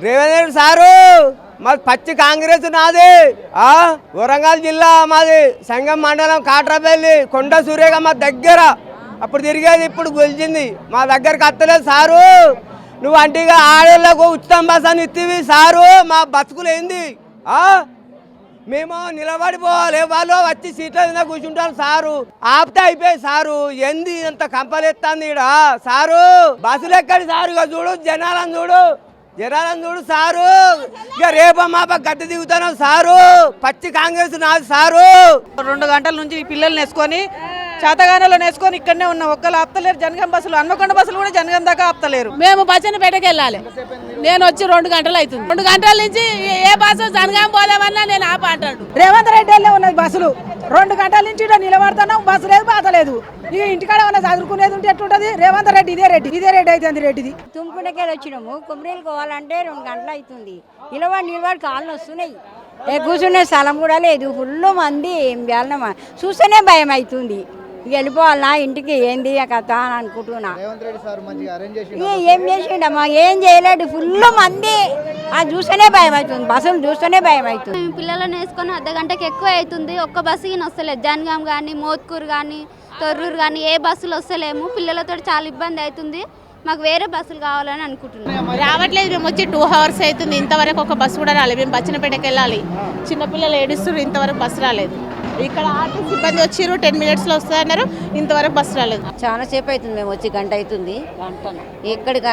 Revanth Reddy sir మాది పచ్చి కాంగ్రెస్ నాది. వరంగల్ జిల్లా మాది, సంగం మండలం, కాట్రాపల్లి, కొండ సూర్యగా మా దగ్గర. అప్పుడు తిరిగేది, ఇప్పుడు గెలిచింది. మా దగ్గరకు వస్తలేదు సారు. నువ్వు అంటిగా ఆడేళ్ళకు ఉచితం బస్ అని ఇచ్చివి సారు. మా బతుకులు ఏంది? మేము నిలబడిపోవాలి, వాళ్ళు వచ్చి సీట్ల మీద కూర్చుంటారు సారు. ఆపితే అయిపోయి సారు. ఏంది అంత కంపలెత్తాంది ఈడ సారు? బస్సులు ఎక్కడి సారు? ఇక చూడు జనాలను చూడు సారు. ఇక రేప మాప గడ్డి దిగుతాను సారు. పచ్చి కాంగ్రెస్ నాది సారు. 2 గంటల నుంచి ఈ పిల్లల్ని వేసుకొని చేతగానలో వేసుకొని ఇక్కడనే ఉన్నాం. ఒక్కరు ఆపుతలేరు. జనగాం బస్సులు, హన్మకొండ బస్సులు కూడా జనగాం దాకా ఆపుతలేరు. మేము బచ్చన్నపేటకి వెళ్ళాలి. నేను వచ్చి 2 గంటలు అవుతుంది. 2 గంటల నుంచి ఏ బస్సు జనగాం పోదామన్నా నేను ఆప అంటాడు. రేవంత్ రెడ్డి వెళ్ళే ఉన్నది బస్సులు. 2 గంటల నుంచి నిలబడుతున్నాం. బస్సు లేదు, బాధ లేదు. ఇక ఇంటికాడ ఉన్న చదువుకునేది ఉంటే ఎట్లుంటది? రేవంత్ రెడ్డి ఇదే రెడ్డి అయితే రెడ్డిది. తుమ్ముకుంటకెళ్ళి వచ్చినాము. కుమ్మరీలు పోవాలంటే 2 గంటలు అవుతుంది. నిలబడి కాళ్ళు వస్తున్నాయి. కూర్చునే స్థలం కూడా లేదు. ఫుల్ మంది. ఏం చేయాలమ్మా, చూస్తేనే భయం అవుతుంది. వెళ్ళిపోవాలన్నా ఇంటికి, ఏంది కథ అని అనుకుంటున్నా. ఏం చేసిండమ్మా? ఏం చేయలేడు. ఫుల్ మంది. అది చూస్తేనే భయం అవుతుంది. బస్సులు చూస్తేనే భయం అవుతుంది. పిల్లలను వేసుకొని అర్ధగంటకి ఎక్కువ అవుతుంది. ఒక్క బస్సు వస్తలేదు. జనగాం కానీ, మోత్కూరు కానీ, తొర్రూరు కానీ ఏ బస్సులు వస్తలేము. పిల్లలతో చాలా ఇబ్బంది అవుతుంది. మాకు వేరే బస్సులు కావాలని అనుకుంటున్నాం. రావట్లేదు. మేము వచ్చి 2 hours అవుతుంది. ఇంతవరకు ఒక బస్సు కూడా రాలేదు. మేము బచ్చన్నపేటకి వెళ్ళాలి. చిన్నపిల్లలు ఏడుస్తున్నారు. ఇంతవరకు బస్సు రాలేదు. ఇక్కడ ఆటో సిబ్బంది వచ్చిర్రు, 10 minutesలో వస్తారన్నారు. ఇంతవరకు బస్సు రాలేదు. చాలా సేపు అవుతుంది. మేము వచ్చి గంట అవుతుంది. ఎక్కడికి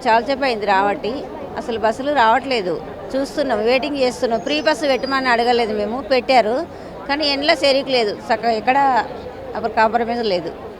చాలా సేపు అయింది రావట్టి. అసలు బస్సులు రావట్లేదు. చూస్తున్నాం, వెయిటింగ్ చేస్తున్నాం. ఫ్రీ బస్సు పెట్టమని అడగలేదు. మేము పెట్టారు, కానీ ఎండ్లో సెరిక లేదు. ఎక్కడ అప్పుడు కాంప్రమైజ్ లేదు.